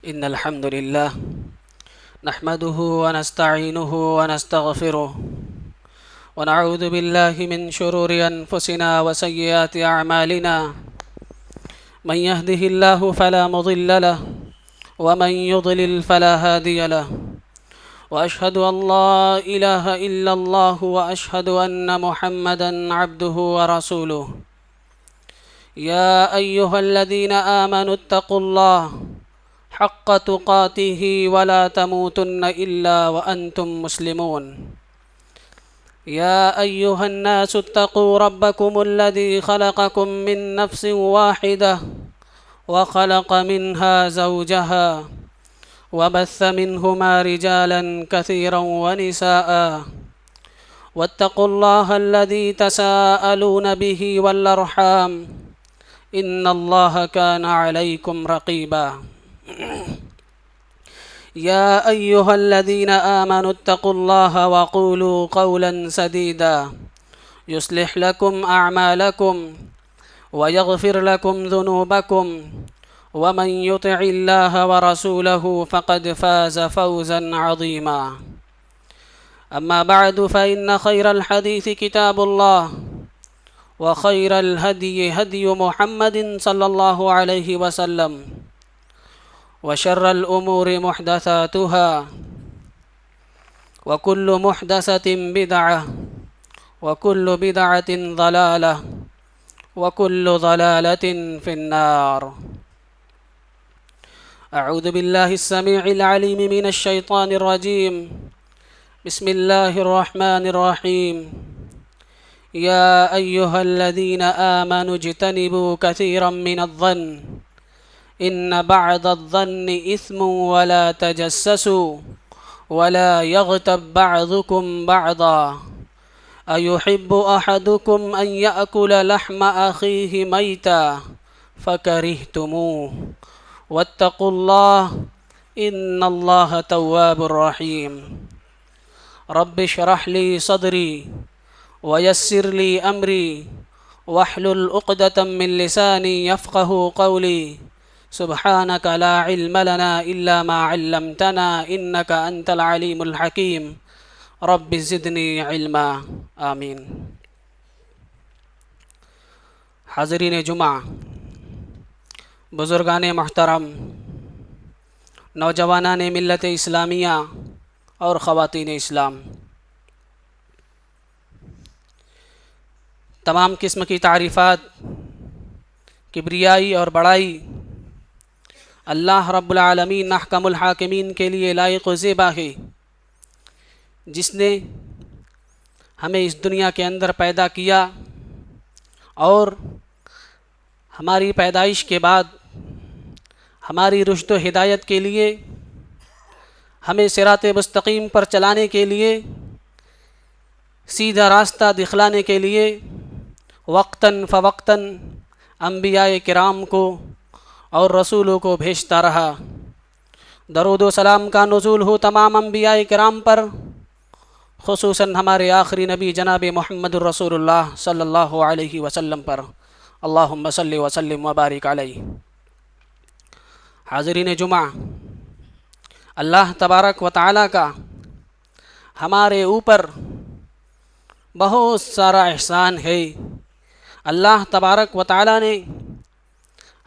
إن الحمد لله نحمده ونستعينه ونستغفره ونعوذ بالله من شرور أنفسنا وسيئات أعمالنا. من يهده الله فلا مضل له ومن يضلل فلا هادي له، وأشهد أن لا إله إلا الله وأشهد أن محمدا عبده ورسوله. يا أيها الذين آمنوا اتقوا الله حق تقاته ولا تموتن إلا وأنتم مسلمون. يا أيها الناس اتقوا ربكم الذي خلقكم من نفس واحدة وخلق منها زوجها وبث منهما رجالا كثيرا ونساء، واتقوا الله الذي تساءلون به والأرحام إن الله كان عليكم رقيبا. يا أيها الذين آمنوا اتقوا الله وقولوا قولا سديدا يصلح لكم أعمالكم ويغفر لكم ذنوبكم، ومن يطع الله ورسوله فقد فاز فوزا عظيما. أما بعد فإن خير الحديث كتاب الله، وخير الهدي هدي محمد صلى الله عليه وسلم، وشر الأمور محدثاتها، وكل محدثة بدعة، وكل بدعة ضلالة، وكل ضلالة في النار. أعوذ بالله السميع العليم من الشيطان الرجيم. بسم الله الرحمن الرحيم. يا أيها الذين آمنوا اجتنبوا كثيرا من الظن إن بعض الظن إثم، ولا تجسسوا ولا يغتب بعضكم بعضا أيحب أحدكم أن يأكل لحم أخيه ميتا فكرهتموه واتقوا الله إن الله تواب رحيم. رب اشرح لي صدري ويسر لي أمري واحلل عقدة من لساني يفقه قولي. سبحانك لا علم لنا إلا ما علمتنا إنك أنت العليم الحكيم. رب زدني علما. آمین. حاضرین جمعہ، بزرگان محترم، نوجوانان ملت اسلامیہ اور خواتین اسلام، تمام قسم کی تعریفات، کبریائی اور بڑائی اللہ رب العالمین احکم الحاکمین کے لیے لائق و زیبا ہے، جس نے ہمیں اس دنیا کے اندر پیدا کیا اور ہماری پیدائش کے بعد ہماری رشد و ہدایت کے لیے، ہمیں صراط مستقیم پر چلانے کے لیے، سیدھا راستہ دکھلانے کے لیے وقتاً فوقتاً انبیاء کرام کو اور رسولوں کو بھیجتا رہا۔ درود و سلام کا نزول ہو تمام انبیاء کرام پر، خصوصاً ہمارے آخری نبی جناب محمد الرسول اللہ صلی اللہ علیہ وسلم پر۔ اللہم صلی وسلم وبارک علیہ۔ حاضرین جمعہ، اللہ تبارک و تعالیٰ کا ہمارے اوپر بہت سارا احسان ہے۔ اللہ تبارک و تعالیٰ نے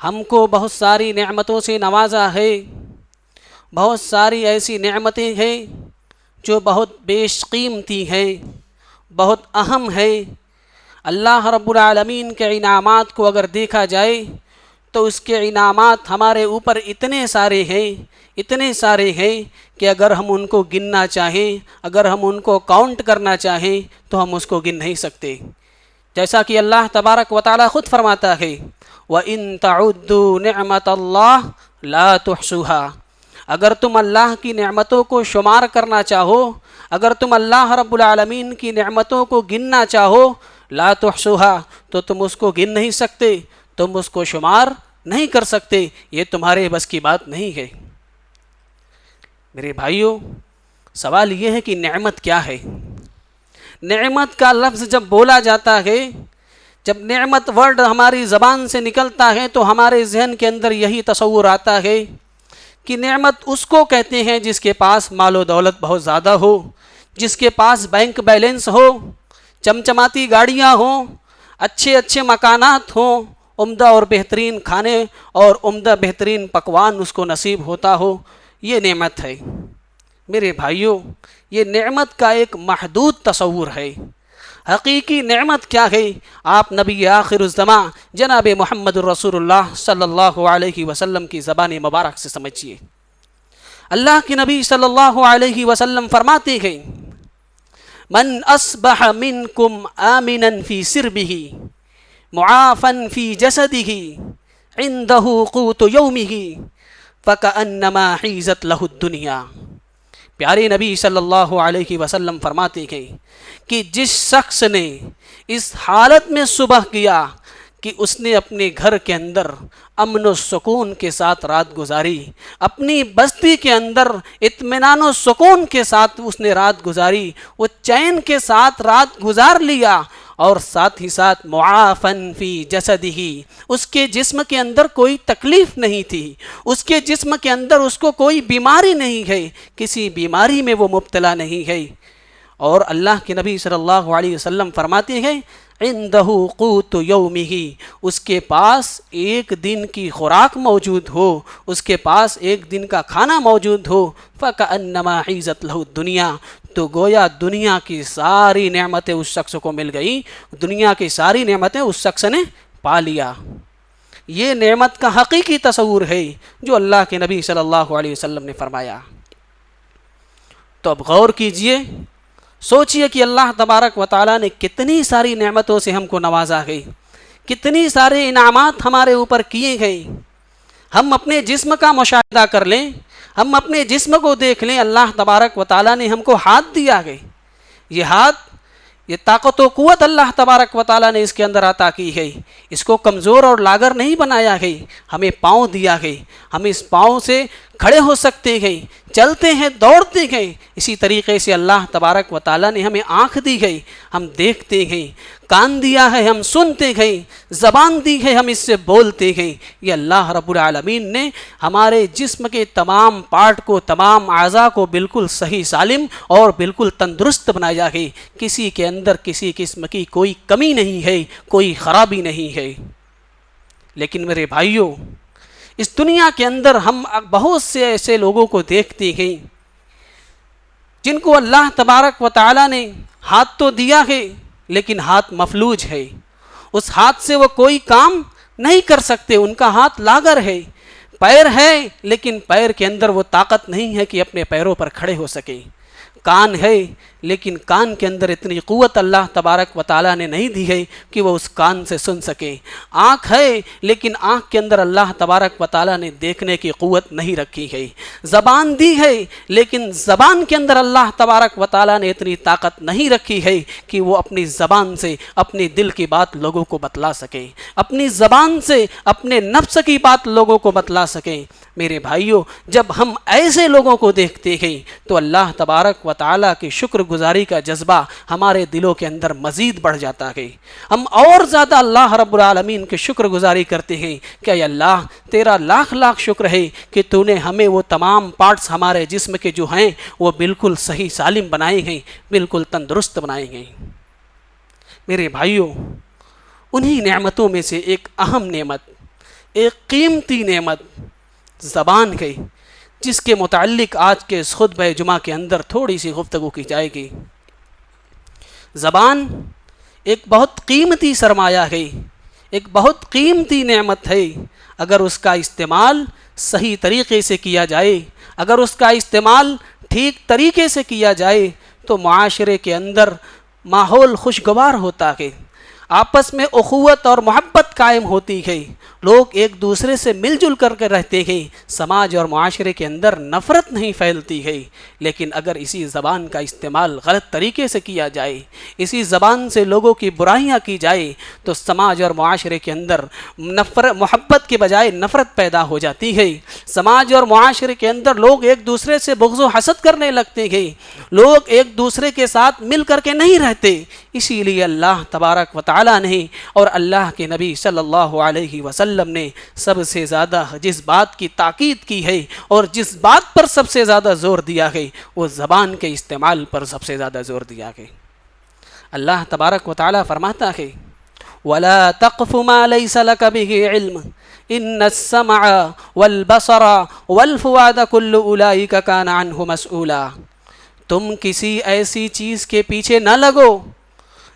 ہم کو بہت ساری نعمتوں سے نوازا ہے۔ بہت ساری ایسی نعمتیں ہیں جو بہت بیش قیمتی ہیں، بہت اہم ہیں۔ اللہ رب العالمین کے انعامات کو اگر دیکھا جائے تو اس کے انعامات ہمارے اوپر اتنے سارے ہیں کہ اگر ہم ان کو گننا چاہیں، اگر ہم ان کو کاؤنٹ کرنا چاہیں تو ہم اس کو گن نہیں سکتے۔ جیسا کہ اللہ تبارک و تعالیٰ خود فرماتا ہے، وَإِن تَعُدُّوا نِعْمَةَ اللَّهِ لَا تُحْصُوهَا۔ اگر تم اللہ کی نعمتوں کو شمار کرنا چاہو، اگر تم اللہ رب العالمین کی نعمتوں کو گننا چاہو، لا تحصوها، تو تم اس کو گن نہیں سکتے، تم اس کو شمار نہیں کر سکتے، یہ تمہارے بس کی بات نہیں ہے۔ میرے بھائیوں، سوال یہ ہے کہ نعمت کیا ہے؟ نعمت کا لفظ جب بولا جاتا ہے، جب نعمت ورڈ ہماری زبان سے نکلتا ہے تو ہمارے ذہن کے اندر یہی تصور آتا ہے کہ نعمت اس کو کہتے ہیں جس کے پاس مال و دولت بہت زیادہ ہو، جس کے پاس بینک بیلنس ہو، چمچماتی گاڑیاں ہوں، اچھے اچھے مکانات ہوں، عمدہ اور بہترین کھانے اور عمدہ بہترین پکوان اس کو نصیب ہوتا ہو، یہ نعمت ہے۔ میرے بھائیوں، یہ نعمت کا ایک محدود تصور ہے۔ حقیقی نعمت کیا ہے؟ آپ نبی آخر الزماں جناب محمد الرسول اللہ صلی اللہ علیہ وسلم کی زبان مبارک سے سمجھیے۔ اللہ کے نبی صلی اللہ علیہ وسلم فرماتے ہیں، من اصبح منکم آمنا فی سربہ معافا فی جسدہ عنده قوت یومہ فکأنما حیزت لہ الدنیا۔ پیارے نبی صلی اللہ علیہ وسلم فرماتے ہیں کہ جس شخص نے اس حالت میں صبح کیا کہ اس نے اپنے گھر کے اندر امن و سکون کے ساتھ رات گزاری، اپنی بستی کے اندر اطمینان و سکون کے ساتھ اس نے رات گزاری، وہ چین کے ساتھ رات گزار لیا، اور ساتھ ہی ساتھ معافن فی جسدہ، اس کے جسم کے اندر کوئی تکلیف نہیں تھی، اس کے جسم کے اندر اس کو کوئی بیماری نہیں ہے، کسی بیماری میں وہ مبتلا نہیں ہے۔ اور اللہ کے نبی صلی اللہ علیہ وسلم فرماتے ہیں، عندہ قوت یومہ، اس کے پاس ایک دن کی خوراک موجود ہو، اس کے پاس ایک دن کا کھانا موجود ہو، فکأنما حیزت لہ الدنیا، تو گویا دنیا کی ساری نعمتیں اس شخص کو مل گئی، دنیا کی ساری نعمتیں اس شخص نے پا لیا۔ یہ نعمت کا حقیقی تصور ہے جو اللہ کے نبی صلی اللہ علیہ وسلم نے فرمایا۔ تو اب غور کیجئے، سوچئے کہ اللہ تبارک و تعالیٰ نے کتنی ساری نعمتوں سے ہم کو نوازا ہے، کتنی سارے انعامات ہمارے اوپر کیے گئے۔ ہم اپنے جسم کا مشاہدہ کر لیں، ہم اپنے جسم کو دیکھ لیں، اللہ تبارک و تعالیٰ نے ہم کو ہاتھ دیا ہے، یہ ہاتھ، یہ طاقت و قوت اللہ تبارک و تعالیٰ نے اس کے اندر عطا کی ہے، اس کو کمزور اور لاغر نہیں بنایا ہے۔ ہمیں پاؤں دیا ہے، ہم اس پاؤں سے کھڑے ہو سکتے ہیں، چلتے ہیں، دوڑتے ہیں۔ اسی طریقے سے اللہ تبارک و تعالیٰ نے ہمیں آنکھ دی ہے، ہم دیکھتے ہیں، کان دیا ہے، ہم سنتے ہیں، زبان دی ہے، ہم اس سے بولتے ہیں۔ یہ اللہ رب العالمین نے ہمارے جسم کے تمام پارٹ کو، تمام اعضاء کو بالکل صحیح سالم اور بالکل تندرست بنایا ہے۔ کسی کے اندر کسی قسم کی کوئی کمی نہیں ہے، کوئی خرابی نہیں ہے۔ لیکن میرے بھائیوں، اس دنیا کے اندر ہم بہت سے ایسے لوگوں کو دیکھتے ہیں جن کو اللہ تبارک و تعالیٰ نے ہاتھ تو دیا ہے لیکن ہاتھ مفلوج ہے، اس ہاتھ سے وہ کوئی کام نہیں کر سکتے، ان کا ہاتھ لاغر ہے۔ پیر ہے لیکن پیر کے اندر وہ طاقت نہیں ہے کہ اپنے پیروں پر کھڑے ہو سکیں۔ کان ہے لیکن کان کے اندر اتنی قوت اللہ تبارک و تعالیٰ نے نہیں دی ہے کہ وہ اس کان سے سن سکیں۔ آنکھ ہے لیکن آنکھ کے اندر اللہ تبارک و تعالیٰ نے دیکھنے کی قوت نہیں رکھی ہے۔ زبان دی ہے لیکن زبان کے اندر اللہ تبارک و تعالیٰ نے اتنی طاقت نہیں رکھی ہے کہ وہ اپنی زبان سے اپنی دل کی بات لوگوں کو بتلا سکیں، اپنی زبان سے اپنے نفس کی بات لوگوں کو بتلا سکیں۔ میرے بھائیوں، جب ہم ایسے لوگوں کو دیکھتے ہیں تو اللہ تبارک و تعالیٰ کی شکر گزاری کا جذبہ ہمارے دلوں کے اندر مزید بڑھ جاتا ہے۔ ہم اور زیادہ اللہ رب العالمین کی شکر گزاری کرتے ہیں کہ اے اللہ، تیرا لاکھ لاکھ شکر ہے کہ تو نے ہمیں وہ تمام پارٹس ہمارے جسم کے جو ہیں وہ بالکل صحیح سالم بنائے ہیں، بالکل تندرست بنائے ہیں۔ میرے بھائیوں، انہی نعمتوں میں سے ایک اہم نعمت، ایک قیمتی نعمت زبان ہے، جس کے متعلق آج کے اس خطبہ جمعہ کے اندر تھوڑی سی گفتگو کی جائے گی۔ زبان ایک بہت قیمتی سرمایہ ہے، ایک بہت قیمتی نعمت ہے۔ اگر اس کا استعمال صحیح طریقے سے کیا جائے، اگر اس کا استعمال ٹھیک طریقے سے کیا جائے تو معاشرے کے اندر ماحول خوشگوار ہوتا ہے، آپس میں اخوت اور محبت قائم ہوتی ہے، لوگ ایک دوسرے سے مل جل کر کے رہتے ہیں، سماج اور معاشرے کے اندر نفرت نہیں پھیلتی ہے۔ لیکن اگر اسی زبان کا استعمال غلط طریقے سے کیا جائے، اسی زبان سے لوگوں کی برائیاں کی جائے تو سماج اور معاشرے کے اندر محبت کے بجائے نفرت پیدا ہو جاتی ہے۔ سماج اور معاشرے کے اندر لوگ ایک دوسرے سے بغض و حسد کرنے لگتے ہیں، لوگ ایک دوسرے کے ساتھ مل کر کے نہیں رہتے۔ اسی لیے اللہ تبارک و تعالیٰ نے اور اللہ کے نبی صلی اللہ علیہ وسلم نے سب سے زیادہ جس بات کی تاکید کی ہے اور جس بات پر سب سے زیادہ زور دیا ہے وہ زبان کے استعمال پر سب سے زیادہ زور دیا ہے۔ اللہ تبارک و تعالیٰ فرماتا ہے وَلَا تَقْفُ مَا لَيْسَ لَكَ بِهِ عِلْمٌ إِنَّ السَّمْعَ وَالْبَصَرَ وَالْفُؤَادَ كُلُّ أُولَئِكَ كَانَ عَنْهُ مَسْئُولًا، تم کسی ایسی چیز کے پیچھے نہ لگو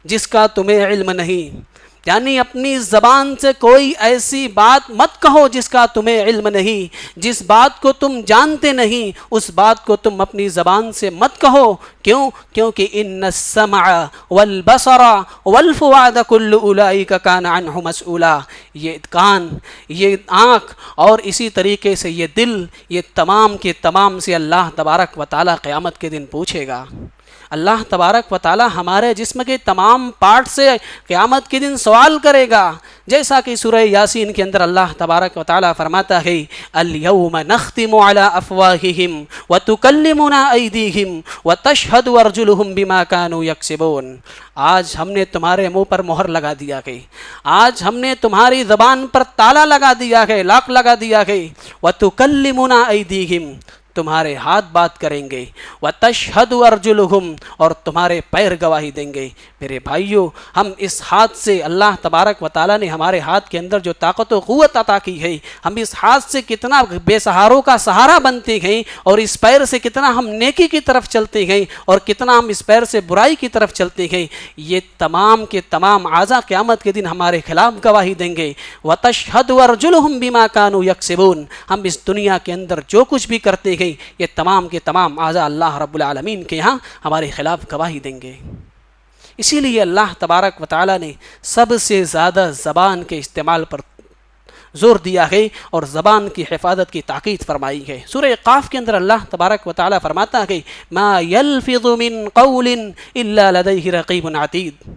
جس کا تمہیں علم نہیں، یعنی اپنی زبان سے کوئی ایسی بات مت کہو جس کا تمہیں علم نہیں، جس بات کو تم جانتے نہیں اس بات کو تم اپنی زبان سے مت کہو۔ کیوں؟ کیونکہ ان السمع والبصر والفؤاد کل اولئک کان عنہ مسئولا، یہ کان، یہ آنکھ اور اسی طریقے سے یہ دل، یہ تمام کے تمام سے اللہ تبارک و تعالیٰ قیامت کے دن پوچھے گا۔ اللہ تبارک و تعالیٰ ہمارے جسم کے تمام پارٹ سے قیامت کے دن سوال کرے گا، جیسا کہ سورہ یاسین کے اندر اللہ تبارک و تعالیٰ فرماتا ہے اليوم نختم على افواہہم وتکلمنا ایدیہم وتشہد ارجلہم بما كانوا یکسبون، آج ہم نے تمہارے منہ پر مہر لگا دیا ہے، آج ہم نے تمہاری زبان پر تالا لگا دیا ہے، لاک لگا دیا ہے، وتکلمنا ایدیہم، تمہارے ہاتھ بات کریں گے، وَتَشْهَدُ أَرْجُلُهُمْ، اور تمہارے پیر گواہی دیں گے۔ میرے بھائیوں، ہم اس ہاتھ سے، اللہ تبارک و تعالیٰ نے ہمارے ہاتھ کے اندر جو طاقت و قوت عطا کی ہے، ہم اس ہاتھ سے کتنا بے سہاروں کا سہارا بنتے ہیں، اور اس پیر سے کتنا ہم نیکی کی طرف چلتے ہیں اور کتنا ہم اس پیر سے برائی کی طرف چلتے ہیں، یہ تمام کے تمام اعضاء قیامت کے دن ہمارے خلاف گواہی دیں گے۔ وَتَشْهَدُ أَرْجُلُهُمْ بِمَا كَانُوا يَكْسِبُونَ، ہم اس دنیا کے اندر جو کچھ بھی کرتے ہیں یہ تمام کے تمام اعضاء اللہ رب العالمین کے یہاں ہمارے خلاف گواہی دیں گے۔ اسی لیے اللہ تبارک و تعالیٰ نے سب سے زیادہ زبان کے استعمال پر زور دیا ہے اور زبان کی حفاظت کی تاکید فرمائی ہے۔ سورہ قاف کے اندر اللہ تبارک و تعالیٰ فرماتا ہے ما یلفظ من قول الا لدیہ رقیب عتید،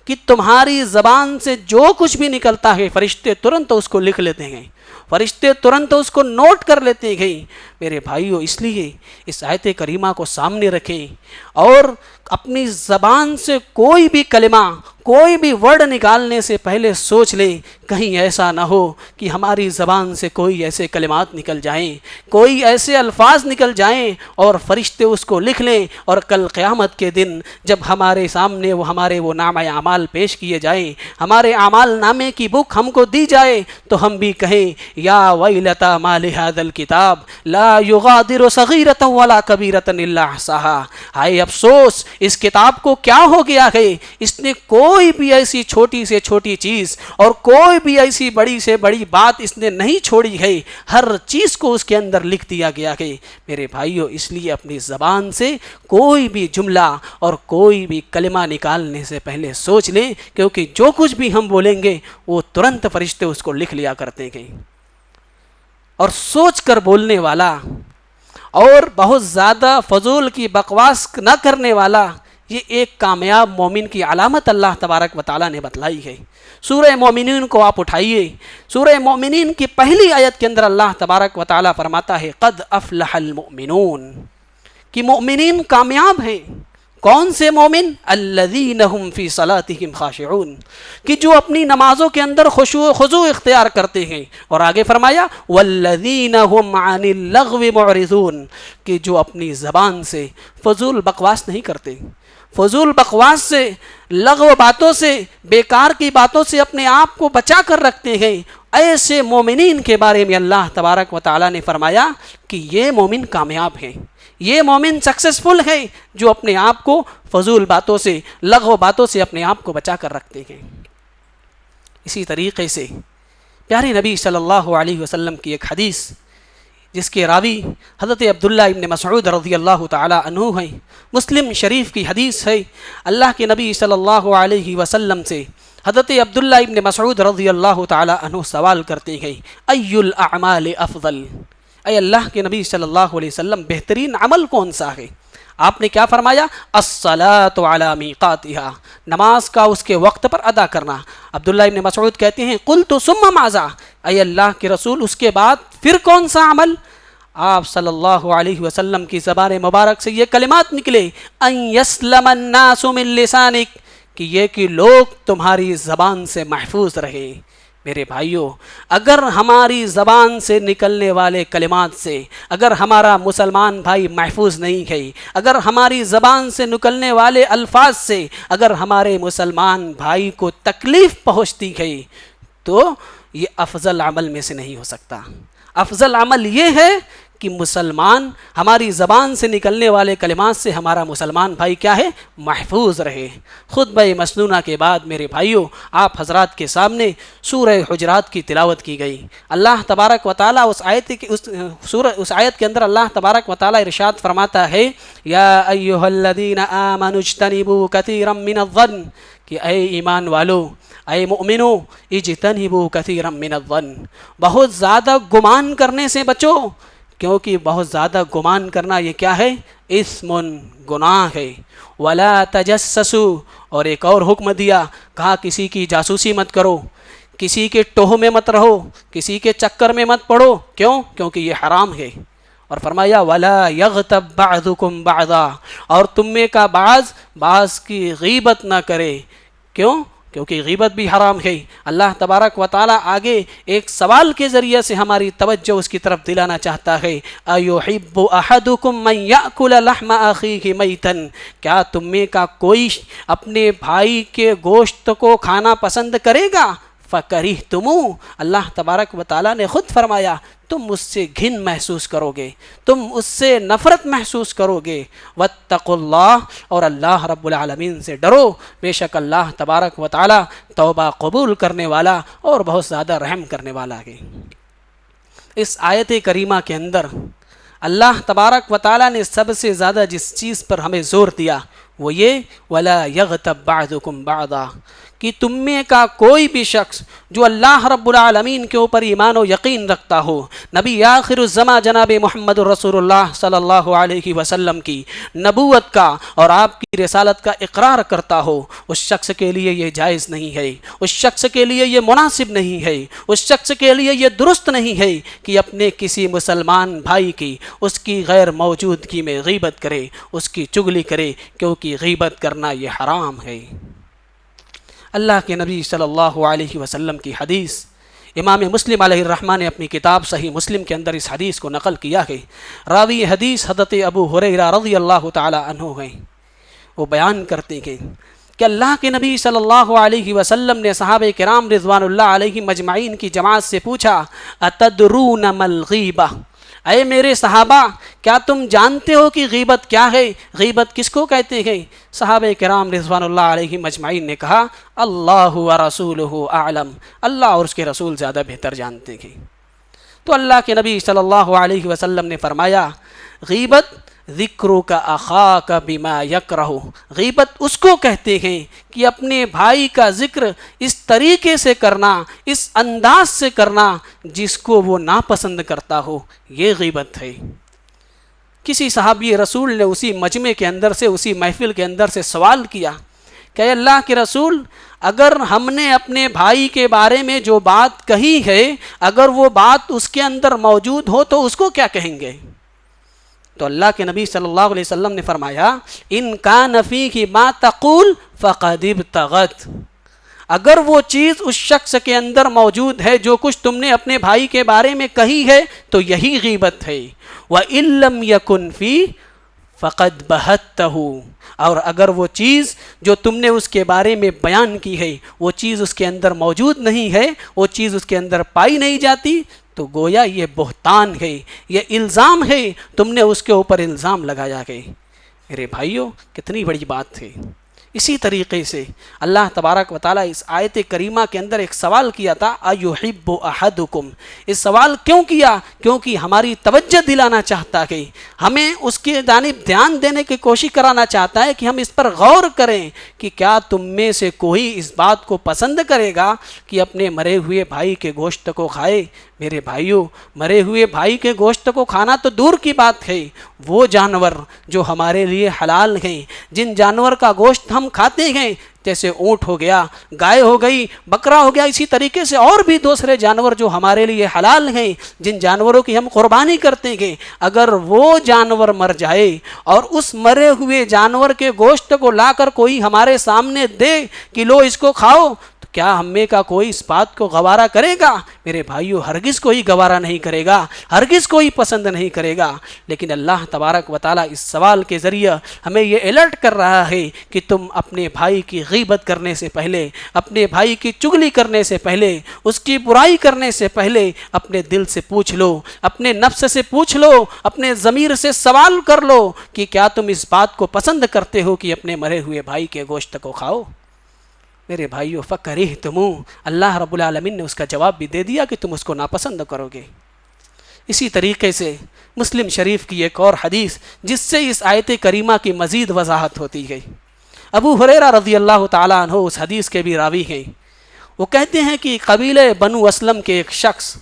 کہ تمہاری زبان سے جو کچھ بھی نکلتا ہے فرشتے ترنت اس کو لکھ لیتے ہیں، فرشتے ترنت اس کو نوٹ کر لیتے ہیں۔ میرے بھائیوں، اس لیے اس آیت کریمہ کو سامنے رکھیں اور اپنی زبان سے کوئی بھی کلمہ، کوئی بھی ورڈ نکالنے سے پہلے سوچ لیں، کہیں ایسا نہ ہو کہ ہماری زبان سے کوئی ایسے کلمات نکل جائیں، کوئی ایسے الفاظ نکل جائیں اور فرشتے اس کو لکھ لیں، اور کل قیامت کے دن جب ہمارے سامنے وہ نامہ اعمال پیش کیے جائیں، ہمارے اعمال نامے کی بک ہم کو دی جائے، تو ہم بھی کہیں یا ویلتا ما لہذا الکتاب لا یغادر صغیرۃ ولا کبیرۃ الا احصاها، ہائے افسوس اس کتاب کو کیا ہو گیا ہے، اس نے کوئی بھی ایسی چھوٹی سے چھوٹی چیز اور کوئی بھی ایسی بڑی سے بڑی بات اس نے نہیں چھوڑی ہے، ہر چیز کو اس کے اندر لکھ دیا گیا ہے۔ میرے بھائیوں، اس لیے اپنی زبان سے کوئی بھی جملہ اور کوئی بھی کلمہ نکالنے سے پہلے سوچ لیں، کیونکہ جو کچھ بھی ہم بولیں گے وہ ترنت فرشتے اس کو لکھ لیا کرتے ہیں۔ اور سوچ کر بولنے والا اور بہت زیادہ فضول کی بکواس نہ کرنے والا، یہ ایک کامیاب مومن کی علامت اللہ تبارک و تعالیٰ نے بتلائی ہے۔ سورہ مومنین کو آپ اٹھائیے، سورہ مومنین کی پہلی آیت کے اندر اللہ تبارک و تعالیٰ فرماتا ہے قد افلح المؤمنون، کہ مومنین کامیاب ہیں۔ کون سے مومن؟ الذین هم فی صلاتہم خاشعون، کہ جو اپنی نمازوں کے اندر خشوع و خضوع اختیار کرتے ہیں، اور آگے فرمایا والذین هم عن اللغو معرضون، کہ جو اپنی زبان سے فضول بکواس نہیں کرتے، فضول بکواس سے، لغو باتوں سے، بیکار کی باتوں سے اپنے آپ کو بچا کر رکھتے ہیں۔ ایسے مومنین کے بارے میں اللہ تبارک و تعالیٰ نے فرمایا کہ یہ مومن کامیاب ہیں، یہ مومن سکسیسفل ہے جو اپنے آپ کو فضول باتوں سے، لغو باتوں سے اپنے آپ کو بچا کر رکھتے ہیں۔ اسی طریقے سے پیارے نبی صلی اللہ علیہ وسلم کی ایک حدیث، جس کے راوی حضرت عبداللہ ابن مسعود رضی اللہ تعالی عنہ ہیں، مسلم شریف کی حدیث ہے، اللہ کے نبی صلی اللہ علیہ وسلم سے حضرت عبداللہ ابن مسعود رضی اللہ تعالی عنہ سوال کرتے ہیں ای الاعمال افضل، اے اللہ کے نبی صلی اللہ علیہ وسلم بہترین عمل کون سا ہے؟ آپ نے کیا فرمایا؟ الصلاۃ علی میقاتہا، نماز کا اس کے وقت پر ادا کرنا۔ عبداللہ ابن مسعود کہتے ہیں قلت ثم ماذا، اے اللہ کے رسول اس کے بعد پھر کون سا عمل؟ آپ صلی اللہ علیہ وسلم کی زبان مبارک سے یہ کلمات نکلے ان یسلم الناس من لسانک، کہ یہ کہ لوگ تمہاری زبان سے محفوظ رہیں۔ میرے بھائیوں، اگر ہماری زبان سے نکلنے والے کلمات سے اگر ہمارا مسلمان بھائی محفوظ نہیں ہے، اگر ہماری زبان سے نکلنے والے الفاظ سے اگر ہمارے مسلمان بھائی کو تکلیف پہنچتی ہے، تو یہ افضل عمل میں سے نہیں ہو سکتا۔ افضل عمل یہ ہے کہ مسلمان ہماری زبان سے نکلنے والے کلمات سے ہمارا مسلمان بھائی کیا ہے؟ محفوظ رہے۔ خطبہ مسنونہ کے بعد میرے بھائیوں، آپ حضرات کے سامنے سورہ حجرات کی تلاوت کی گئی۔ اللہ تبارک و تعالیٰ اس آیت کے اندر اللہ تبارک و تعالیٰ ارشاد فرماتا ہے، یا ایھا الذین آمنوا اجتنبوا کثیرا من الظن، کہ اے ایمان والو، اے مومنو، اجتنبوا کثیرا من الظن، بہت زیادہ گمان کرنے سے بچو، کیونکہ بہت زیادہ گمان کرنا یہ کیا ہے؟ اسم، گناہ ہے۔ ولا تجسسوا، اور ایک اور حکم دیا، کہا کسی کی جاسوسی مت کرو، کسی کے ٹوہ میں مت رہو، کسی کے چکر میں مت پڑو۔ کیوں؟ کیونکہ یہ حرام ہے۔ اور فرمایا ولا یغتب بعضکم بعضا، اور تم میں کا بعض کی غیبت نہ کرے۔ کیوں؟ کیونکہ غیبت بھی حرام ہے۔ اللہ تبارک و تعالیٰ آگے ایک سوال کے ذریعے سے ہماری توجہ اس کی طرف دلانا چاہتا ہے، ایحب احدکم من یأکل لحم اخیہ میتا، کیا تم میں کا کوئی اپنے بھائی کے گوشت کو کھانا پسند کرے گا؟ فکرہتموہ، اللہ تبارک و تعالیٰ نے خود فرمایا تم اس سے گھن محسوس کرو گے، تم اس سے نفرت محسوس کرو گے۔ واتقوا اللہ، اور اللہ رب العالمین سے ڈرو، بے شک اللہ تبارک و تعالیٰ توبہ قبول کرنے والا اور بہت زیادہ رحم کرنے والا ہے۔ اس آیت کریمہ کے اندر اللہ تبارک و تعالیٰ نے سب سے زیادہ جس چیز پر ہمیں زور دیا وہ یہ وَلَا يَغْتَبْ بَعْضُكُمْ بَعْضًا، کہ تم میں کا کوئی بھی شخص جو اللہ رب العالمین کے اوپر ایمان و یقین رکھتا ہو، نبی آخر الزماں جناب محمد رسول اللہ صلی اللہ علیہ وسلم کی نبوت کا اور آپ کی رسالت کا اقرار کرتا ہو، اس شخص کے لیے یہ جائز نہیں ہے، اس شخص کے لیے یہ مناسب نہیں ہے، اس شخص کے لیے یہ درست نہیں ہے کہ اپنے کسی مسلمان بھائی کی اس کی غیر موجودگی میں غیبت کرے، اس کی چغلی کرے، کیونکہ غیبت کرنا یہ حرام ہے۔ اللہ کے نبی صلی اللہ علیہ وسلم کی حدیث امام مسلم علیہ الرحمہ نے اپنی کتاب صحیح مسلم کے اندر اس حدیث کو نقل کیا ہے۔ راوی حدیث حضرت ابو ہریرہ رضی اللہ تعالی عنہ ہیں، وہ بیان کرتے ہیں کہ اللہ کے نبی صلی اللہ علیہ وسلم نے صحابہ کرام رضوان اللہ علیہ مجمعین کی جماعت سے پوچھا، اتدرون ما الغیبہ، اے میرے صحابہ کیا تم جانتے ہو کہ غیبت کیا ہے؟ غیبت کس کو کہتے ہیں؟ صحابہ کرام رضوان اللہ علیہ مجمعین نے کہا، اللہ ورسولہ اعلم، اللہ اور اس کے رسول زیادہ بہتر جانتے ہیں۔ تو اللہ کے نبی صلی اللہ علیہ وسلم نے فرمایا، غیبت ذکرک اخاک بما یکرہ، غیبت اس کو کہتے ہیں کہ اپنے بھائی کا ذکر اس طریقے سے کرنا، اس انداز سے کرنا جس کو وہ ناپسند کرتا ہو، یہ غیبت ہے۔ کسی صحابی رسول نے اسی مجمع کے اندر سے، اسی محفل کے اندر سے سوال کیا کہ اے اللہ کے رسول، اگر ہم نے اپنے بھائی کے بارے میں جو بات کہی ہے، اگر وہ بات اس کے اندر موجود ہو تو اس کو کیا کہیں گے؟ تو اللہ کے نبی صلی اللہ علیہ وسلم نے فرمایا، ان کان فیہ ما تقول فقد ابتغت، اگر وہ چیز اس شخص کے اندر موجود ہے جو کچھ تم نے اپنے بھائی کے بارے میں کہی ہے تو یہی غیبت ہے۔ وَإِن لَّمْ يَكُنْ فِيهِ فَقَدْ بَهَتَّهُ، اور اگر وہ چیز جو تم نے اس کے بارے میں بیان کی ہے وہ چیز اس کے اندر موجود نہیں ہے، وہ چیز اس کے اندر پائی نہیں جاتی، تو گویا یہ بہتان ہے، یہ الزام ہے، تم نے اس کے اوپر الزام لگایا ہے۔ میرے بھائیوں، کتنی بڑی بات ہے۔ اسی طریقے سے اللہ تبارک و تعالیٰ اس آیت کریمہ کے اندر ایک سوال کیا تھا، ایحب احدکم، اس سوال کیوں کیا؟ کیونکہ ہماری توجہ دلانا چاہتا ہے، ہمیں اس کی جانب دھیان دینے کی کوشش کرانا چاہتا ہے کہ ہم اس پر غور کریں کہ کیا تم میں سے کوئی اس بات کو پسند کرے گا کہ اپنے مرے ہوئے بھائی کے گوشت کو کھائے؟ میرے بھائیوں، مرے ہوئے بھائی کے گوشت کو کھانا تو دور کی بات ہے، وہ جانور جو ہمارے لیے حلال ہیں، جن جانور کا گوشت ہم کھاتے ہیں، جیسے اونٹ ہو گیا، گائے ہو گئی، بکرا ہو گیا، اسی طریقے سے اور بھی دوسرے جانور جو ہمارے لیے حلال ہیں، جن جانوروں کی ہم قربانی کرتے ہیں، اگر وہ جانور مر جائے اور اس مرے ہوئے جانور کے گوشت کو لا کر کوئی ہمارے سامنے دے کہ لو اس کو کھاؤ، تو کیا ہم میں کا کوئی اس بات کو گوارا کرے گا؟ میرے بھائیوں، ہرگز کوئی گوارا نہیں کرے گا، ہرگز کوئی پسند نہیں کرے گا۔ لیکن اللہ تبارک و تعالیٰ اس سوال کے ذریعے ہمیں یہ الرٹ کر رہا ہے کہ تم اپنے بھائی کی غیبت کرنے سے پہلے، اپنے بھائی کی چگلی کرنے سے پہلے، اس کی برائی کرنے سے پہلے اپنے دل سے پوچھ لو، اپنے نفس سے پوچھ لو، اپنے ضمیر سے سوال کر لو کہ کیا تم اس بات کو پسند کرتے ہو کہ اپنے مرے ہوئے بھائی کے گوشت کو کھاؤ؟ میرے بھائیو، فَكَرِهْتُمُوهُ، اللہ رب العالمین نے اس کا جواب بھی دے دیا کہ تم اس کو ناپسند کرو گے۔ اسی طریقے سے مسلم شریف کی ایک اور حدیث جس سے اس آیت کریمہ کی مزید وضاحت ہوتی ہے، ابو ہریرہ رضی اللہ تعالیٰ عنہ اس حدیث کے بھی راوی ہیں۔ وہ کہتے ہیں کہ قبیلہ بنو اسلم کے ایک شخص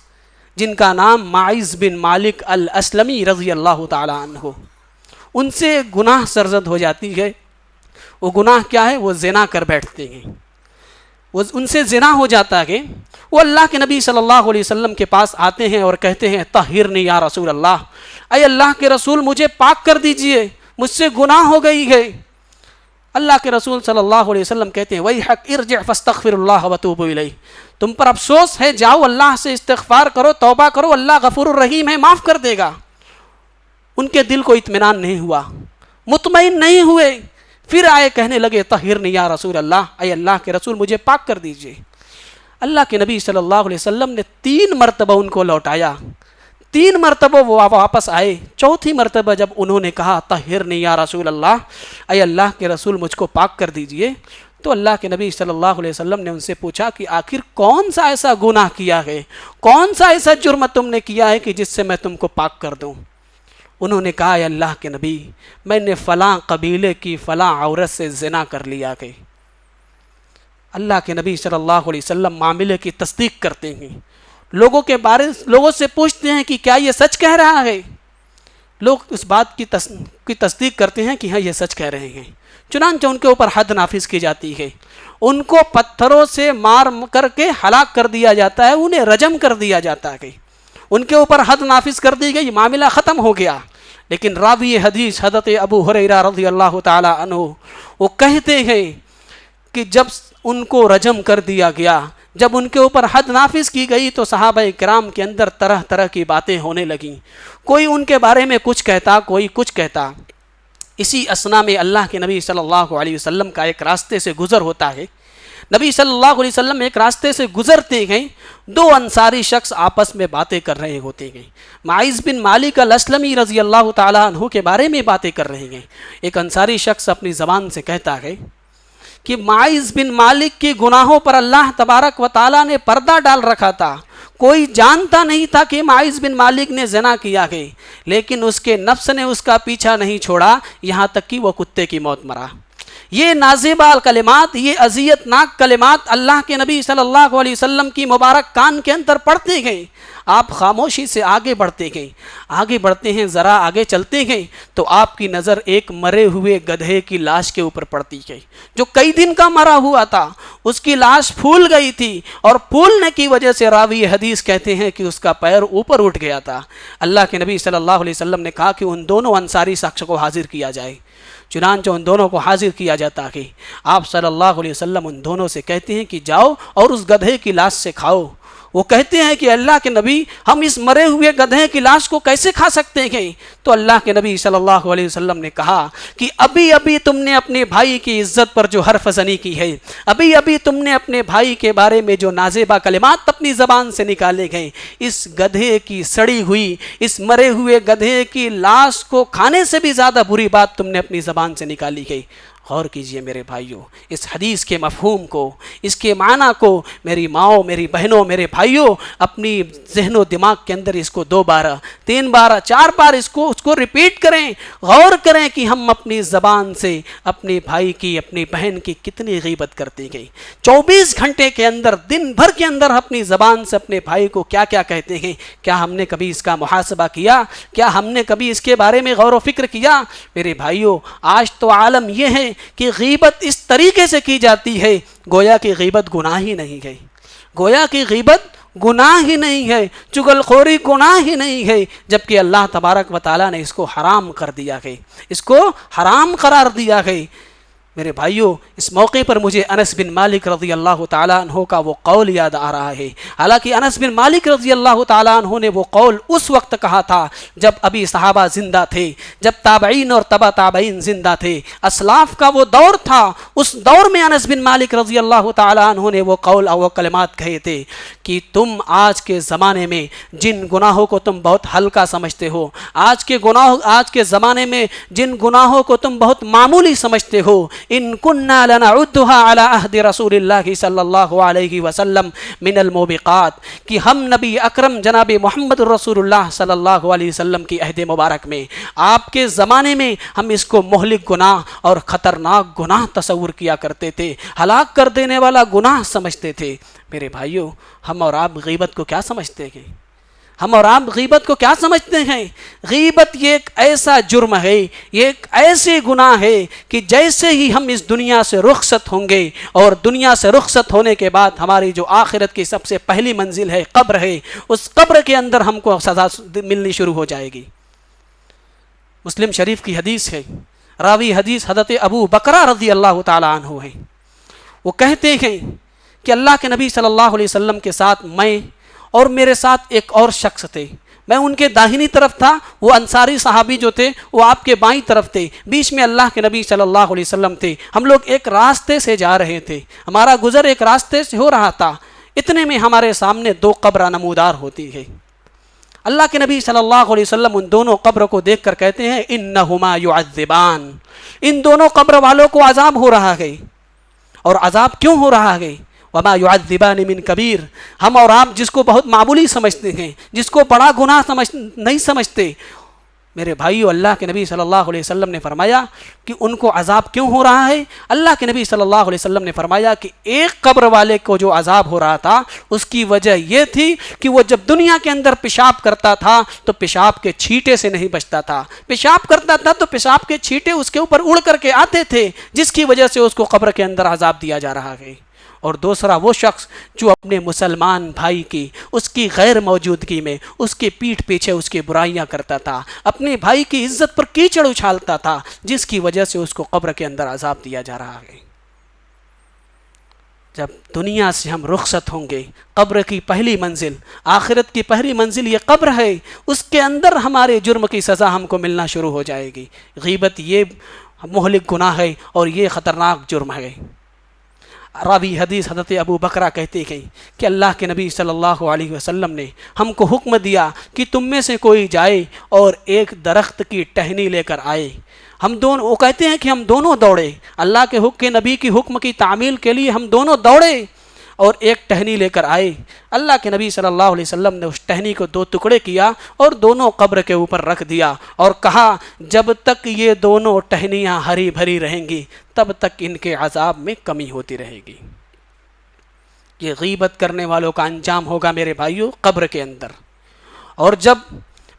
جن کا نام معیز بن مالک الاسلمی رضی اللہ تعالیٰ عنہ، ان سے گناہ سرزد ہو جاتی ہے۔ وہ گناہ کیا ہے؟ وہ زنا کر بیٹھتے ہیں، ان سے زنا ہو جاتا ہے۔ وہ اللہ کے نبی صلی اللہ علیہ وسلم کے پاس آتے ہیں اور کہتے ہیں طہرنی یا رسول اللہ، اے اللہ کے رسول مجھے پاک کر دیجئے، مجھ سے گناہ ہو گئی ہے۔ اللہ کے رسول صلی اللہ علیہ وسلم کہتے ہیں ویحک ارجع فاستغفر اللہ وتوب الیہ، تم پر افسوس ہے، جاؤ اللہ سے استغفار کرو، توبہ کرو، اللہ غفور الرحیم ہے، معاف کر دے گا۔ ان کے دل کو اطمینان نہیں ہوا، مطمئن نہیں ہوئے، پھر آئے کہنے لگے طہرنی یا رسول اللہ، اے اللہ کے رسول مجھے پاک کر دیجئے۔ اللہ کے نبی صلی اللہ علیہ وسلم نے 3 مرتبہ ان کو لوٹایا، 3 مرتبہ وہ واپس آئے۔ چوتھی مرتبہ جب انہوں نے کہا طہرنی یا رسول اللہ، اے اللہ کے رسول مجھ کو پاک کر دیجئے، تو اللہ کے نبی صلی اللہ علیہ وسلم نے ان سے پوچھا کہ آخر کون سا ایسا گناہ کیا ہے، کون سا ایسا جرم تم نے کیا ہے کہ جس سے میں تم کو پاک کر دوں؟ انہوں نے کہا اے اللہ کے نبی، میں نے فلاں قبیلے کی فلاں عورت سے زنا کر لیا کہ۔ اللہ کے نبی صلی اللہ علیہ وسلم معاملے کی تصدیق کرتے ہیں، لوگوں سے پوچھتے ہیں کہ کیا یہ سچ کہہ رہا ہے؟ لوگ اس بات کی تصدیق کرتے ہیں کہ ہاں یہ سچ کہہ رہے ہیں۔ چنانچہ ان کے اوپر حد نافذ کی جاتی ہے، ان کو پتھروں سے مار کر کے ہلاک کر دیا جاتا ہے، انہیں رجم کر دیا جاتا ہے، ان کے اوپر حد نافذ کر دی گئی، معاملہ ختم ہو گیا۔ لیکن راوی حدیث حضرت ابو ہریرہ رضی اللہ تعالی عنہ وہ کہتے ہیں کہ جب ان کو رجم کر دیا گیا، جب ان کے اوپر حد نافذ کی گئی، تو صحابہ کرام کے اندر طرح طرح کی باتیں ہونے لگیں، کوئی ان کے بارے میں کچھ کہتا، کوئی کچھ کہتا۔ اسی اثنا میں اللہ کے نبی صلی اللہ علیہ وسلم کا ایک راستے سے گزر ہوتا ہے۔ نبی صلی اللہ علیہ وسلم ایک راستے سے گزرتے ہیں، 2 انصاری شخص آپس میں باتیں کر رہے ہوتے ہیں۔ معیز بن مالک الاسلمی رضی اللہ تعالیٰ عنہ کے بارے میں باتیں کر رہے ہیں۔ ایک انصاری شخص اپنی زبان سے کہتا ہے کہ معیز بن مالک کے گناہوں پر اللہ تبارک و تعالیٰ نے پردہ ڈال رکھا تھا، کوئی جانتا نہیں تھا کہ معیز بن مالک نے زنا کیا ہے، لیکن اس کے نفس نے اس کا پیچھا نہیں چھوڑا، یہاں تک کہ وہ کتے کی موت مرا۔ یہ نازیبہ کلمات، یہ اذیت ناک کلمات اللہ کے نبی صلی اللہ علیہ وسلم کی مبارک کان کے اندر پڑتے گئے۔ آپ خاموشی سے آگے بڑھتے گئے، آگے بڑھتے ہیں، ذرا آگے چلتے گئے تو آپ کی نظر ایک مرے ہوئے گدھے کی لاش کے اوپر پڑتی گئی، جو کئی دن کا مرا ہوا تھا۔ اس کی لاش پھول گئی تھی، اور پھولنے کی وجہ سے راوی حدیث کہتے ہیں کہ اس کا پیر اوپر اٹھ گیا تھا۔ اللہ کے نبی صلی اللہ علیہ وسلم نے کہا کہ ان دونوں انصاری شخص کو حاضر کیا جائے۔ چنانچہ ان دونوں کو حاضر کیا جاتا ہے۔ آپ صلی اللہ علیہ وسلم ان دونوں سے کہتے ہیں کہ جاؤ اور اس گدھے کی لاش سے کھاؤ۔ وہ کہتے ہیں کہ اللہ کے نبی، ہم اس مرے ہوئے گدھے کی لاش کو کیسے کھا سکتے ہیں؟ تو اللہ کے نبی صلی اللہ علیہ وسلم نے کہا کہ ابھی ابھی تم نے اپنے بھائی کی عزت پر جو حرف زنی کی ہے، ابھی ابھی تم نے اپنے بھائی کے بارے میں جو نازیبہ کلمات اپنی زبان سے نکالے گئے، اس گدھے کی سڑی ہوئی، اس مرے ہوئے گدھے کی لاش کو کھانے سے بھی زیادہ بری بات تم نے اپنی زبان سے نکالی گئی۔ غور کیجئے میرے بھائیوں، اس حدیث کے مفہوم کو، اس کے معنی کو میری ماؤں، میری بہنوں، میرے بھائیوں اپنی ذہن و دماغ کے اندر اس کو 2 بار 3 بار 4 بار اس کو ریپیٹ کریں، غور کریں کہ ہم اپنی زبان سے اپنے بھائی کی، اپنی بہن کی کتنی غیبت کرتے گئے۔ 24 گھنٹے کے اندر، دن بھر کے اندر اپنی زبان سے اپنے بھائی کو کیا کیا کہتے ہیں؟ کیا ہم نے کبھی اس کا محاسبہ کیا؟ کیا ہم نے کبھی اس کے بارے میں غور و فکر کیا؟ میرے بھائیوں، آج تو عالم یہ ہے کہ غیبت اس طریقے سے کی جاتی ہے گویا کہ غیبت گناہ ہی نہیں ہے، گویا کہ غیبت گناہ ہی نہیں ہے، چغل خوری گناہ ہی نہیں ہے، جبکہ اللہ تبارک و تعالیٰ نے اس کو حرام کر دیا ہے، اس کو حرام قرار دیا ہے۔ میرے بھائیوں، اس موقع پر مجھے انس بن مالک رضی اللہ تعالیٰ عنہ کا وہ قول یاد آ رہا ہے۔ حالانکہ انس بن مالک رضی اللہ تعالیٰ عنہ نے وہ قول اس وقت کہا تھا جب ابھی صحابہ زندہ تھے، جب تابعین اور تبع تابعین زندہ تھے، اسلاف کا وہ دور تھا۔ اس دور میں انس بن مالک رضی اللہ تعالیٰ عنہ نے وہ قول اور وہ کلمات کہے تھے کہ تم آج کے زمانے میں جن گناہوں کو تم بہت ہلکا سمجھتے ہو، آج کے زمانے میں جن گناہوں کو تم بہت معمولی سمجھتے ہو، ان کننا لنعدها على عہد رسول اللہ صلی اللہ علیہ وسلم من الموبقات، کہ ہم نبی اکرم جناب محمد رسول اللہ صلی اللہ علیہ وسلم کی عہد مبارک میں، آپ کے زمانے میں ہم اس کو مہلک گناہ اور خطرناک گناہ تصور کیا کرتے تھے، ہلاک کر دینے والا گناہ سمجھتے تھے۔ میرے بھائیوں، ہم اور آپ غیبت کو کیا سمجھتے ہیں؟ ہم اور آپ غیبت کو کیا سمجھتے ہیں؟ غیبت یہ ایک ایسا جرم ہے، یہ ایک ایسے گناہ ہے کہ جیسے ہی ہم اس دنیا سے رخصت ہوں گے، اور دنیا سے رخصت ہونے کے بعد ہماری جو آخرت کی سب سے پہلی منزل ہے قبر ہے، اس قبر کے اندر ہم کو سزا ملنی شروع ہو جائے گی۔ مسلم شریف کی حدیث ہے، راوی حدیث حضرت ابو بکرہ رضی اللہ تعالیٰ عنہ ہے۔ وہ کہتے ہیں کہ اللہ کے نبی صلی اللہ علیہ وسلم کے ساتھ میں اور میرے ساتھ ایک اور شخص تھے، میں ان کے داہنی طرف تھا، وہ انصاری صحابی جو تھے وہ آپ کے بائیں طرف تھے، بیچ میں اللہ کے نبی صلی اللہ علیہ وسلم تھے۔ ہم لوگ ایک راستے سے جا رہے تھے، ہمارا گزر ایک راستے سے ہو رہا تھا، اتنے میں ہمارے سامنے 2 قبر نمودار ہوتی ہے۔ اللہ کے نبی صلی اللہ علیہ وسلم ان دونوں قبر کو دیکھ کر کہتے ہیں انہما یعذبان، ان دونوں قبر والوں کو عذاب ہو رہا ہے۔ اور عذاب کیوں ہو رہا ہے؟ وما يعذبان من کبیر، ہم اور آپ جس کو بہت معمولی سمجھتے ہیں، جس کو بڑا گناہ نہیں سمجھتے، میرے بھائیو، اللہ کے نبی صلی اللہ علیہ وسلم نے فرمایا کہ ان کو عذاب کیوں ہو رہا ہے؟ اللہ کے نبی صلی اللہ علیہ وسلم نے فرمایا کہ ایک قبر والے کو جو عذاب ہو رہا تھا اس کی وجہ یہ تھی کہ وہ جب دنیا کے اندر پیشاب کرتا تھا تو پیشاب کے چھینٹے سے نہیں بچتا تھا، پیشاب کرتا تھا تو پیشاب کے چھینٹے اس کے اوپر اڑ کر کے آتے تھے، جس کی وجہ سے اس کو قبر کے اندر عذاب دیا جا رہا ہے۔ اور دوسرا وہ شخص جو اپنے مسلمان بھائی کی، اس کی غیر موجودگی میں اس کے پیٹھ پیچھے اس کی برائیاں کرتا تھا، اپنے بھائی کی عزت پر کیچڑ اچھالتا تھا، جس کی وجہ سے اس کو قبر کے اندر عذاب دیا جا رہا ہے۔ جب دنیا سے ہم رخصت ہوں گے، قبر کی پہلی منزل، آخرت کی پہلی منزل یہ قبر ہے، اس کے اندر ہمارے جرم کی سزا ہم کو ملنا شروع ہو جائے گی۔ غیبت یہ مہلک گناہ ہے اور یہ خطرناک جرم ہے۔ راوی حدیث حضرت ابو بکرہ کہتے ہیں کہ اللہ کے نبی صلی اللہ علیہ وسلم نے ہم کو حکم دیا کہ تم میں سے کوئی جائے اور ایک درخت کی ٹہنی لے کر آئے۔ ہم دونوں، وہ کہتے ہیں کہ ہم دونوں دوڑے، اللہ کے حکم کے نبی کی حکم کی تعمیل کے لیے ہم دونوں دوڑے اور ایک ٹہنی لے کر آئے۔ اللہ کے نبی صلی اللہ علیہ وسلم نے اس ٹہنی کو 2 ٹکڑے کیا اور دونوں قبر کے اوپر رکھ دیا اور کہا جب تک یہ دونوں ٹہنیاں ہری بھری رہیں گی تب تک ان کے عذاب میں کمی ہوتی رہے گی۔ یہ غیبت کرنے والوں کا انجام ہوگا میرے بھائیوں قبر کے اندر۔ اور جب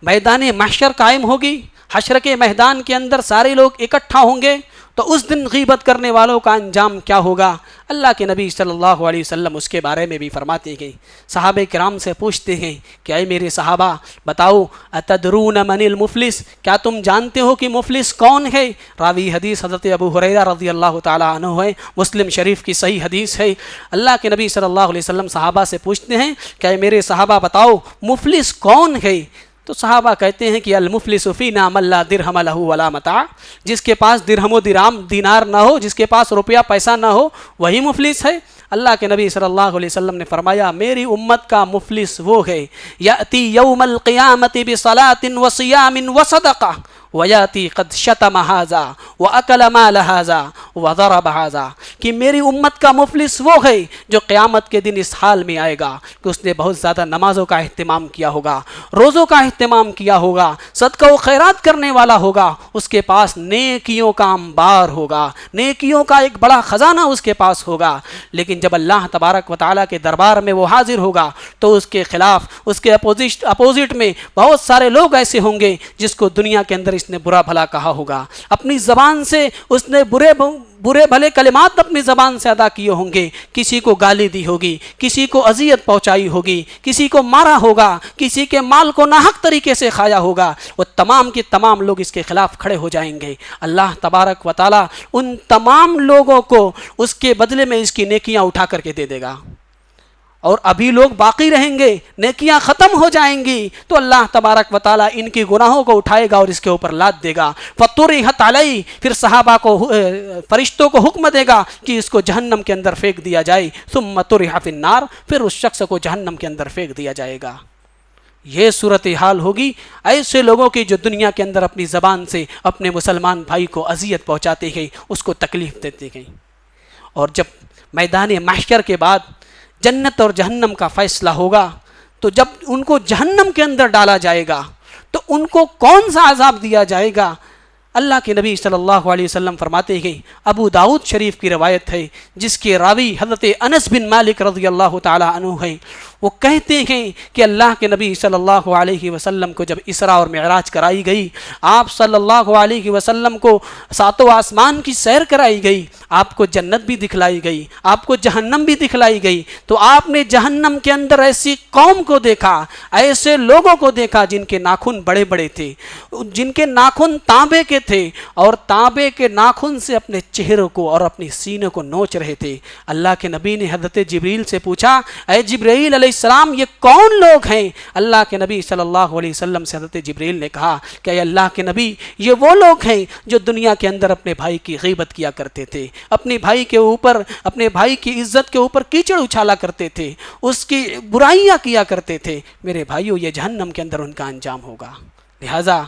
میدان محشر قائم ہوگی، حشر کے میدان کے اندر سارے لوگ اکٹھا ہوں گے، تو اس دن غیبت کرنے والوں کا انجام کیا ہوگا؟ اللہ کے نبی صلی اللہ علیہ وسلم اس کے بارے میں بھی فرماتے ہیں۔ صحابہ کرام سے پوچھتے ہیں کہ اے میرے صحابہ بتاؤ اتدرون من المفلس، کیا تم جانتے ہو کہ مفلس کون ہے؟ راوی حدیث حضرت ابو ہریرہ رضی اللہ تعالیٰ عنہ ہے، مسلم شریف کی صحیح حدیث ہے۔ اللہ کے نبی صلی اللہ علیہ وسلم صحابہ سے پوچھتے ہیں کہ اے میرے صحابہ بتاؤ مفلس کون ہے؟ تو صحابہ کہتے ہیں کہ المفلس فینا من لا درہم لہ ولا متاع، جس کے پاس درہم و دینار نہ ہو، جس کے پاس روپیہ پیسہ نہ ہو، وہی مفلس ہے۔ اللہ کے نبی صلی اللہ علیہ وسلم نے فرمایا میری امت کا مفلس وہ ہے یأتی یوم القیامت بصلاۃ وصیام وصدقہ، ویاتی قد شتم ھذا واکل مال ھذا وضرب ھذا، کہ میری امت کا مفلس وہ ہے جو قیامت کے دن اس حال میں آئے گا کہ اس نے بہت زیادہ نمازوں کا اہتمام کیا ہوگا، روزوں کا اہتمام کیا ہوگا، صدقہ و خیرات کرنے والا ہوگا، اس کے پاس نیکیوں کا انبار ہوگا، نیکیوں کا ایک بڑا خزانہ اس کے پاس ہوگا، لیکن جب اللہ تبارک و تعالیٰ کے دربار میں وہ حاضر ہوگا تو اس کے خلاف، اس کے اپوزٹ میں بہت سارے لوگ ایسے ہوں گے جس کو دنیا کے اندر اس نے برا بھلا کہا ہوگا، اپنی زبان سے اس نے برے بھلے کلمات اپنی زبان سے ادا کیے ہوں گے، کسی کو گالی دی ہوگی، کسی کو اذیت پہنچائی ہوگی، کسی کو مارا ہوگا، کسی کے مال کو ناحق طریقے سے کھایا ہوگا، وہ تمام کے تمام لوگ اس کے خلاف کھڑے ہو جائیں گے۔ اللہ تبارک و تعالیٰ ان تمام لوگوں کو اس کے بدلے میں اس کی نیکیاں اٹھا کر کے دے دے گا، اور ابھی لوگ باقی رہیں گے، نیکیاں ختم ہو جائیں گی تو اللہ تبارک و تعالیٰ ان کی گناہوں کو اٹھائے گا اور اس کے اوپر لاد دے گا۔ فطرحت علیہ، پھر صحابہ کو، فرشتوں کو حکم دے گا کہ اس کو جہنم کے اندر پھینک دیا جائے، ثم طرح فی النار، پھر اس شخص کو جہنم کے اندر پھینک دیا جائے گا۔ یہ صورتحال ہوگی ایسے لوگوں کی جو دنیا کے اندر اپنی زبان سے اپنے مسلمان بھائی کو اذیت پہنچاتے ہیں، اس کو تکلیف دیتے ہیں، اور جب میدان محشر کے بعد جنت اور جہنم کا فیصلہ ہوگا تو جب ان کو جہنم کے اندر ڈالا جائے گا تو ان کو کون سا عذاب دیا جائے گا؟ اللہ کے نبی صلی اللہ علیہ وسلم فرماتے ہیں، ابو داؤد شریف کی روایت ہے جس کے راوی حضرت انس بن مالک رضی اللہ تعالی عنہ ہیں، وہ کہتے ہیں کہ اللہ کے نبی صلی اللہ علیہ وسلم کو جب اسراء اور معراج کرائی گئی، آپ صلی اللہ علیہ وسلم کو ساتوں آسمان کی سیر کرائی گئی، آپ کو جنت بھی دکھلائی گئی، آپ کو جہنم بھی دکھلائی گئی، تو آپ نے جہنم کے اندر ایسی قوم کو دیکھا، ایسے لوگوں کو دیکھا جن کے ناخن بڑے بڑے تھے، جن کے ناخن تانبے کے تھے، اور تانبے کے ناخن سے اپنے چہروں کو اور اپنے سینے کو نوچ رہے تھے۔ اللہ کے نبی نے حضرت جبریل سے پوچھا، اے جبرائیل علیہ السلام، یہ کون لوگ ہیں؟ اللہ کے نبی صلی اللہ علیہ وسلم سے حضرت جبریل نے کہا کہ اے اللہ کے نبی، یہ وہ لوگ ہیں جو دنیا کے اندر اپنے بھائی کی غیبت کیا کرتے تھے، اپنے بھائی کے اوپر، اپنے بھائی کی عزت کے اوپر کیچڑ اچھالا کرتے تھے، اس کی برائیاں کیا کرتے تھے۔ میرے بھائیو، یہ جہنم کے اندر ان کا انجام ہوگا۔ لہذا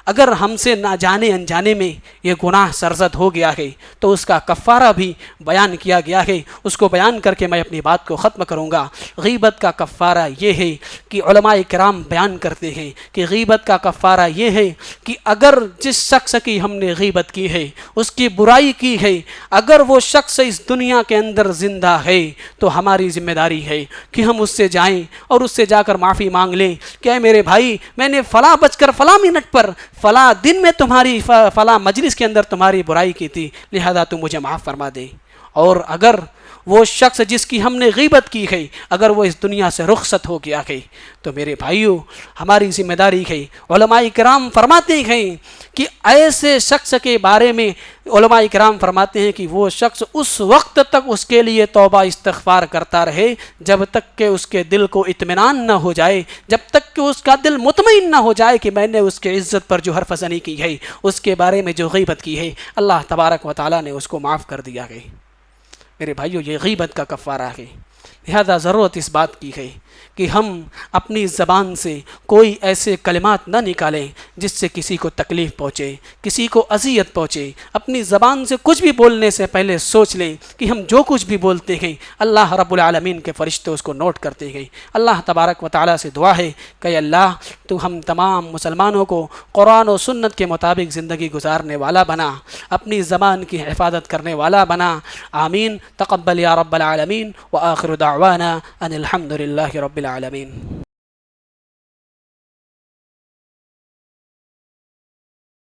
اگر ہم سے نہ جانے انجانے میں یہ گناہ سرزد ہو گیا ہے تو اس کا کفارہ بھی بیان کیا گیا ہے، اس کو بیان کر کے میں اپنی بات کو ختم کروں گا۔ غیبت کا کفارہ یہ ہے کہ علماء کرام بیان کرتے ہیں کہ غیبت کا کفارہ یہ ہے کہ اگر جس شخص کی ہم نے غیبت کی ہے، اس کی برائی کی ہے، اگر وہ شخص اس دنیا کے اندر زندہ ہے تو ہماری ذمہ داری ہے کہ ہم اس سے جائیں اور اس سے جا کر معافی مانگ لیں کہ اے میرے بھائی، میں نے فلاں بج کر فلاں منٹ پر فلاں دن میں تمہاری فلاں مجلس کے اندر تمہاری برائی کی تھی، لہذا تم مجھے معاف فرما دے۔ اور اگر وہ شخص جس کی ہم نے غیبت کی ہے اگر وہ اس دنیا سے رخصت ہو گیا ہے تو میرے بھائیو، ہماری ذمہ داری ہے۔ علماء کرام فرماتے ہیں کہ ایسے شخص کے بارے میں علماء کرام فرماتے ہیں کہ وہ شخص اس وقت تک اس کے لیے توبہ استغفار کرتا رہے جب تک کہ اس کے دل کو اطمینان نہ ہو جائے، جب تک کہ اس کا دل مطمئن نہ ہو جائے کہ میں نے اس کی عزت پر جو حرف زنی کی ہے، اس کے بارے میں جو غیبت کی ہے، اللہ تبارک و تعالیٰ نے اس کو معاف کر دیا ہے۔ میرے بھائیو، یہ غیبت کا کفارہ ہے۔ لہذا ضرورت اس بات کی ہے کہ ہم اپنی زبان سے کوئی ایسے کلمات نہ نکالیں جس سے کسی کو تکلیف پہنچے، کسی کو اذیت پہنچے۔ اپنی زبان سے کچھ بھی بولنے سے پہلے سوچ لیں کہ ہم جو کچھ بھی بولتے ہیں اللہ رب العالمین کے فرشتے اس کو نوٹ کرتے ہیں۔ اللہ تبارک و تعالیٰ سے دعا ہے کہ اللہ تو ہم تمام مسلمانوں کو قرآن و سنت کے مطابق زندگی گزارنے والا بنا، اپنی زبان کی حفاظت کرنے والا بنا۔ آمین۔ تقبل یا رب العالمین، وآخر دعوانا ان الحمد للہ رب العالمین۔